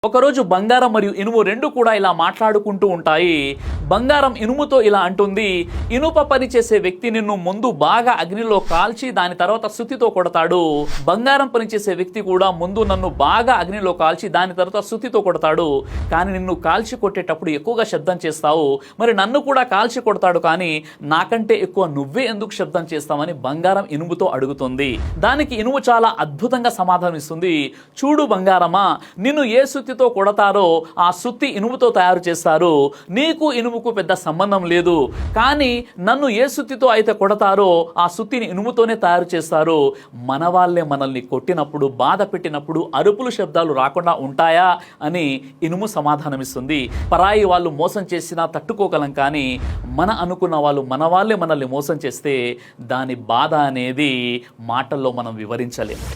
ఒకరోజు బంగారం మరియు ఇనుము రెండు కూడా ఇలా మాట్లాడుకుంటూ ఉంటాయి. బంగారం ఇనుముతో ఇలా అంటుంది, ఇనుప పని చేసే వ్యక్తి నిన్ను ముందు బాగా అగ్నిలో కాల్చి దాని తర్వాత సుత్తితో కొడతాడు. బంగారం పని చేసే వ్యక్తి కూడా ముందు నన్ను బాగా అగ్నిలో కాల్చి దాని తర్వాత సుత్తితో కొడతాడు. కానీ నిన్ను కాల్చి కొట్టేటప్పుడు ఎక్కువగా శబ్దం చేస్తావు, మరి నన్ను కూడా కాల్చి కొడతాడు, కానీ నాకంటే ఎక్కువ నువ్వే ఎందుకు శబ్దం చేస్తావని బంగారం ఇనుముతో అడుగుతుంది. దానికి ఇనుము చాలా అద్భుతంగా సమాధానం ఇస్తుంది. చూడు బంగారమా, నిన్ను ఏ సుత్తితో కొడతారో ఆ సుత్తి ఇనుముతో తయారు చేస్తారు. నీకు ఇనుముకు పెద్ద సంబంధం లేదు, కానీ నన్ను ఏ సుత్తితో అయితే కొడతారో ఆ సుత్తిని ఇనుముతోనే తయారు చేస్తారు. మన వాళ్ళే మనల్ని కొట్టినప్పుడు, బాధ పెట్టినప్పుడు అరుపులు శబ్దాలు రాకుండా ఉంటాయా అని ఇనుము సమాధానమిస్తుంది. పరాయి వాళ్ళు మోసం చేసినా తట్టుకోగలం, కానీ మన అనుకున్న వాళ్ళు, మన వాళ్ళే మనల్ని మోసం చేస్తే దాని బాధ అనేది మాటల్లో మనం వివరించలేము.